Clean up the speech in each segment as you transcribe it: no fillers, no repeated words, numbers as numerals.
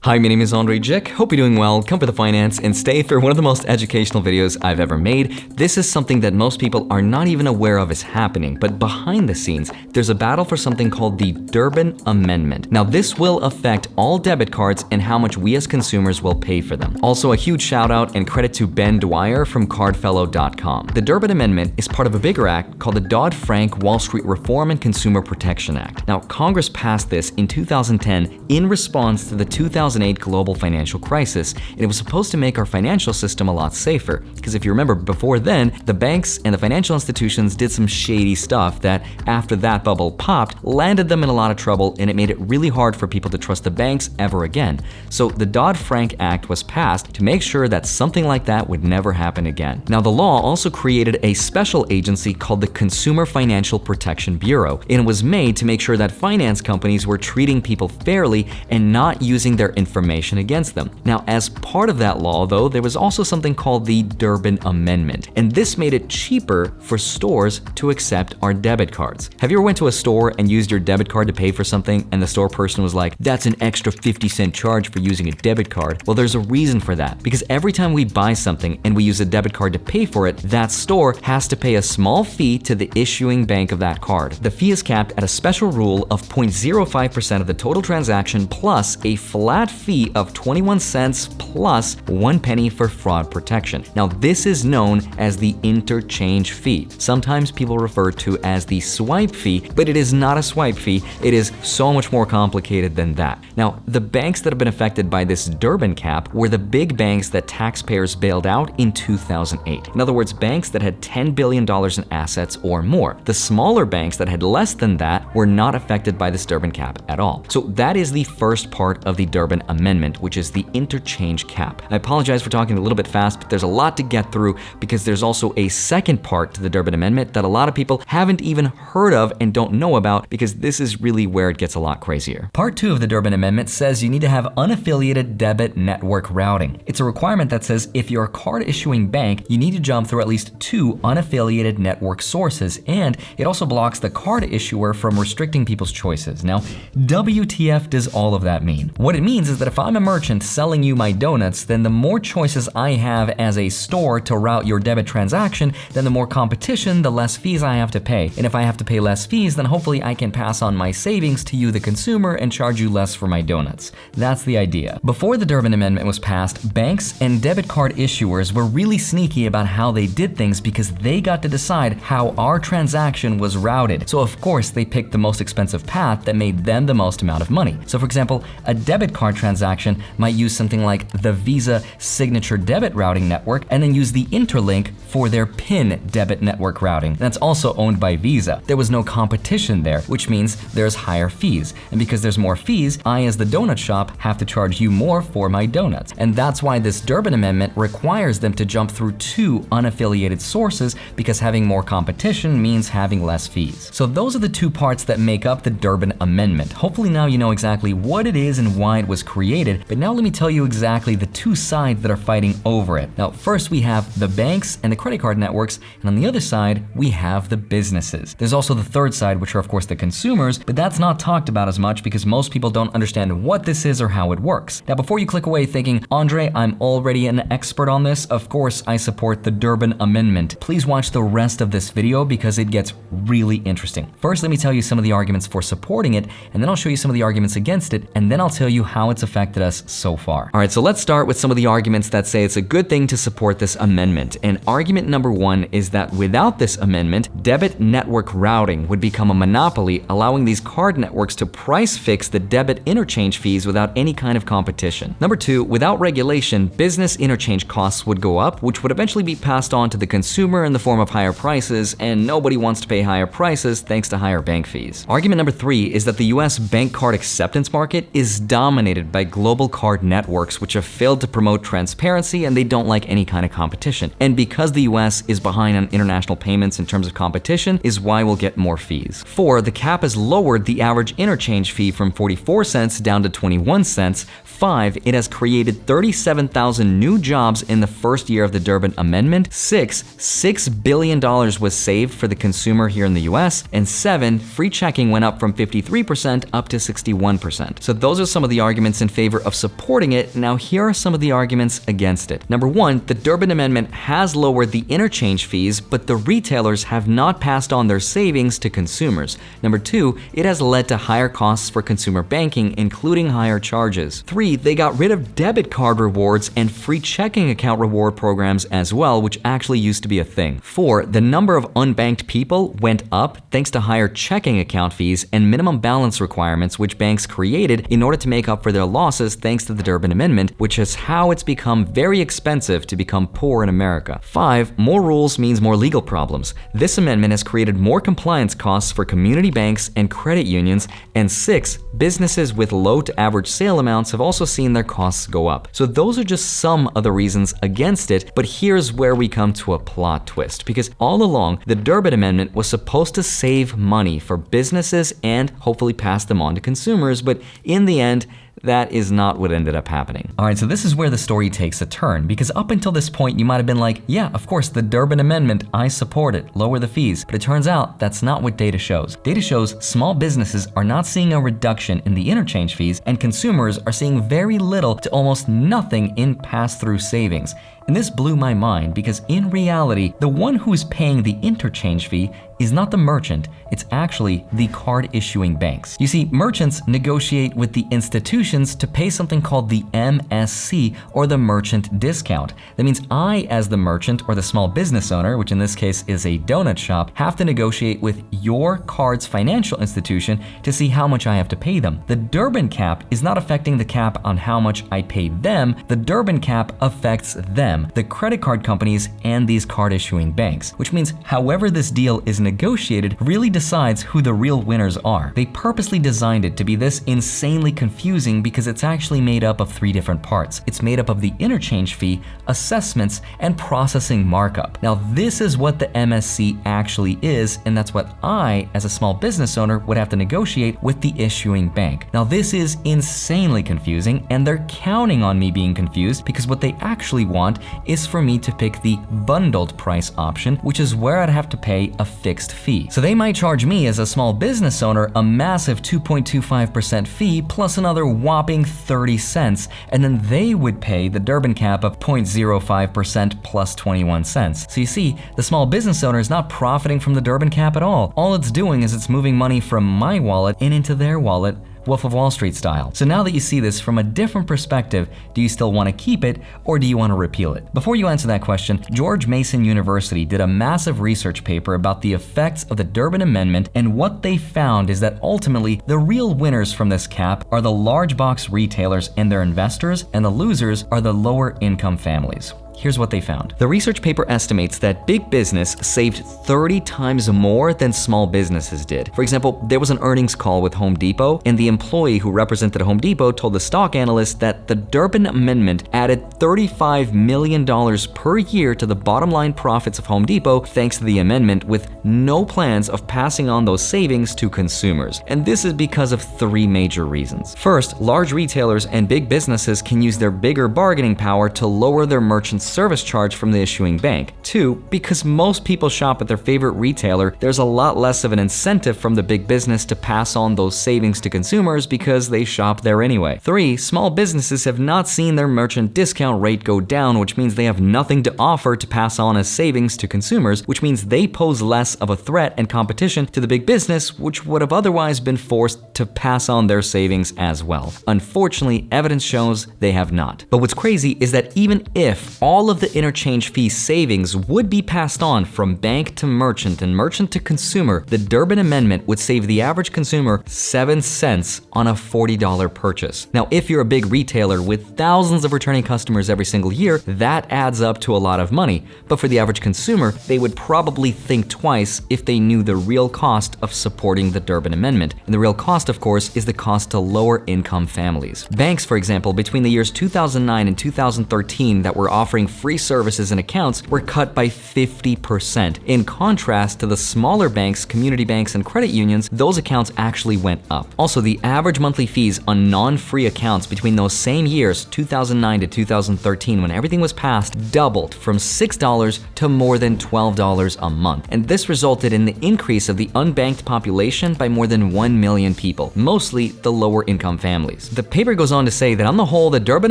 Hi, my name is Andrei Jikh. Hope you're doing well, come for the finance, and stay for one of the most educational videos I've ever made. This is something that most people are not even aware of is happening, but behind the scenes, there's a battle for something called the Durbin Amendment. Now, this will affect all debit cards and how much we as consumers will pay for them. Also, a huge shout out and credit to Ben Dwyer from cardfellow.com. The Durbin Amendment is part of a bigger act called the Dodd-Frank Wall Street Reform and Consumer Protection Act. Now, Congress passed this in 2010 in response to the 2008 global financial crisis, and it was supposed to make our financial system a lot safer. Because if you remember, before then, the banks and the financial institutions did some shady stuff that, after that bubble popped, landed them in a lot of trouble, and it made it really hard for people to trust the banks ever again. So the Dodd-Frank Act was passed to make sure that something like that would never happen again. Now, the law also created a special agency called the Consumer Financial Protection Bureau, and it was made to make sure that finance companies were treating people fairly and not using their information against them. Now, as part of that law, though, there was also something called the Durbin Amendment, and this made it cheaper for stores to accept our debit cards. Have you ever went to a store and used your debit card to pay for something, and the store person was like, "That's an extra 50-cent charge for using a debit card"? Well, there's a reason for that, because every time we buy something and we use a debit card to pay for it, that store has to pay a small fee to the issuing bank of that card. The fee is capped at a special rule of 0.05% of the total transaction plus a flat fee of 21 cents plus 1 penny for fraud protection. Now, this is known as the interchange fee. Sometimes people refer to as the swipe fee, but it is not a swipe fee. It is so much more complicated than that. Now, the banks that have been affected by this Durbin cap were the big banks that taxpayers bailed out in 2008. In other words, banks that had $10 billion in assets or more. The smaller banks that had less than that were not affected by this Durbin cap at all. So that is the first part of the Durbin Amendment, which is the interchange cap. I apologize for talking a little bit fast, but there's a lot to get through because there's also a second part to the Durbin Amendment that a lot of people haven't even heard of and don't know about, because this is really where it gets a lot crazier. Part 2 of the Durbin Amendment says you need to have unaffiliated debit network routing. It's a requirement that says if you're a card issuing bank, you need to jump through at least 2 unaffiliated network sources, and it also blocks the card issuer from restricting people's choices. Now, WTF does all of that mean? What it means is that if I'm a merchant selling you my donuts, then the more choices I have as a store to route your debit transaction, then the more competition, the less fees I have to pay. And if I have to pay less fees, then hopefully I can pass on my savings to you, the consumer, and charge you less for my donuts. That's the idea. Before the Durbin Amendment was passed, banks and debit card issuers were really sneaky about how they did things because they got to decide how our transaction was routed. So of course, they picked the most expensive path that made them the most amount of money. So for example, a debit card transaction might use something like the Visa Signature Debit Routing Network and then use the Interlink for their PIN debit network routing. That's also owned by Visa. There was no competition there, which means there's higher fees. And because there's more fees, I as the donut shop have to charge you more for my donuts. And that's why this Durbin Amendment requires them to jump through 2 unaffiliated sources, because having more competition means having less fees. So those are the 2 parts that make up the Durbin Amendment. Hopefully now you know exactly what it is and why it was created, but now let me tell you exactly the 2 sides that are fighting over it. Now, first we have the banks and the credit card networks, and on the other side, we have the businesses. There's also the third side, which are of course the consumers, but that's not talked about as much because most people don't understand what this is or how it works. Now, before you click away thinking, Andre, I'm already an expert on this, of course I support the Durbin Amendment. Please watch the rest of this video because it gets really interesting. First, let me tell you some of the arguments for supporting it, and then I'll show you some of the arguments against it, and then I'll tell you how it's affected us so far. All right, so let's start with some of the arguments that say it's a good thing to support this amendment. And argument number 1 is that without this amendment, debit network routing would become a monopoly, allowing these card networks to price fix the debit interchange fees without any kind of competition. Number 2, without regulation, business interchange costs would go up, which would eventually be passed on to the consumer in the form of higher prices, and nobody wants to pay higher prices thanks to higher bank fees. Argument number 3 is that the US bank card acceptance market is dominated by global card networks, which have failed to promote transparency, and they don't like any kind of competition. And because the US is behind on international payments in terms of competition, is why we'll get more fees. 4, the cap has lowered the average interchange fee from 44 cents down to 21 cents. 5, it has created 37,000 new jobs in the first year of the Durbin Amendment. 6, $6 billion was saved for the consumer here in the US. And 7, free checking went up from 53% up to 61%. So those are some of the arguments arguments in favor of supporting it. Now, here are some of the arguments against it. Number one, the Durbin Amendment has lowered the interchange fees, but the retailers have not passed on their savings to consumers. Number two, it has led to higher costs for consumer banking, including higher charges. Three, they got rid of debit card rewards and free checking account reward programs as well, which actually used to be a thing. Four, the number of unbanked people went up thanks to higher checking account fees and minimum balance requirements which banks created in order to make up for their losses thanks to the Durbin Amendment, which is how it's become very expensive to become poor in America. Five, more rules means more legal problems. This amendment has created more compliance costs for community banks and credit unions. And six, businesses with low to average sale amounts have also seen their costs go up. So those are just some of the reasons against it, but here's where we come to a plot twist, because all along, the Durbin Amendment was supposed to save money for businesses and hopefully pass them on to consumers, but in the end, that is not what ended up happening. All right, so this is where the story takes a turn, because up until this point, you might have been like, yeah, of course, the Durbin Amendment, I support it, lower the fees. But it turns out that's not what data shows. Data shows small businesses are not seeing a reduction in the interchange fees, and consumers are seeing very little to almost nothing in pass-through savings. And this blew my mind because in reality, the one who's paying the interchange fee is not the merchant, it's actually the card issuing banks. You see, merchants negotiate with the institutions to pay something called the MSC, or the merchant discount. That means I, as the merchant or the small business owner, which in this case is a donut shop, have to negotiate with your card's financial institution to see how much I have to pay them. The Durbin cap is not affecting the cap on how much I pay them, the Durbin cap affects them, the credit card companies and these card issuing banks, which means however this deal is negotiated really decides who the real winners are. They purposely designed it to be this insanely confusing because it's actually made up of three different parts. It's made up of the interchange fee, assessments, and processing markup. Now, this is what the MSC actually is, and that's what I, as a small business owner, would have to negotiate with the issuing bank. Now, this is insanely confusing, and they're counting on me being confused because what they actually want is for me to pick the bundled price option, which is where I'd have to pay a fixed fee. So they might charge me as a small business owner a massive 2.25% fee plus another whopping 30 cents, and then they would pay the Durbin cap of 0.05% plus 21 cents. So you see, the small business owner is not profiting from the Durbin cap at all. All it's doing is it's moving money from my wallet and into their wallet, Wolf of Wall Street style. So now that you see this from a different perspective, do you still want to keep it or do you want to repeal it? Before you answer that question, George Mason University did a massive research paper about the effects of the Durbin Amendment, and what they found is that ultimately the real winners from this cap are the large box retailers and their investors, and the losers are the lower income families. Here's what they found. The research paper estimates that big business saved 30 times more than small businesses did. For example, there was an earnings call with Home Depot, and the employee who represented Home Depot told the stock analyst that the Durbin Amendment added $35 million per year to the bottom line profits of Home Depot thanks to the amendment, with no plans of passing on those savings to consumers. And this is because of three major reasons. First, large retailers and big businesses can use their bigger bargaining power to lower their merchants' service charge from the issuing bank. Two, because most people shop at their favorite retailer, there's a lot less of an incentive from the big business to pass on those savings to consumers because they shop there anyway. Three, small businesses have not seen their merchant discount rate go down, which means they have nothing to offer to pass on as savings to consumers, which means they pose less of a threat and competition to the big business, which would have otherwise been forced to pass on their savings as well. Unfortunately, evidence shows they have not. But what's crazy is that even if all of the interchange fee savings would be passed on from bank to merchant and merchant to consumer, the Durbin Amendment would save the average consumer 7 cents on a $40 purchase. Now, if you're a big retailer with thousands of returning customers every single year, that adds up to a lot of money. But for the average consumer, they would probably think twice if they knew the real cost of supporting the Durbin Amendment. And the real cost, of course, is the cost to lower income families. Banks, for example, between the years 2009 and 2013 that were offering free services and accounts were cut by 50%. In contrast to the smaller banks, community banks, and credit unions, those accounts actually went up. Also, the average monthly fees on non-free accounts between those same years, 2009 to 2013, when everything was passed, doubled from $6 to more than $12 a month. And this resulted in the increase of the unbanked population by more than 1 million people, mostly the lower income families. The paper goes on to say that on the whole, the Durbin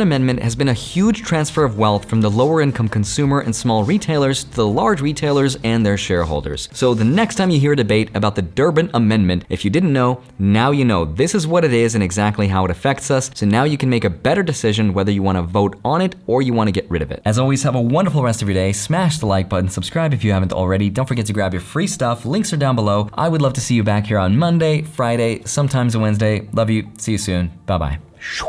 Amendment has been a huge transfer of wealth from the lower income consumer and small retailers to the large retailers and their shareholders. So the next time you hear a debate about the Durbin Amendment, if you didn't know, now you know. This is what it is and exactly how it affects us. So now you can make a better decision whether you want to vote on it or you want to get rid of it. As always, have a wonderful rest of your day. Smash the like button, subscribe if you haven't already. Don't forget to grab your free stuff. Links are down below. I would love to see you back here on Monday, Friday, sometimes a Wednesday. Love you. See you soon. Bye-bye.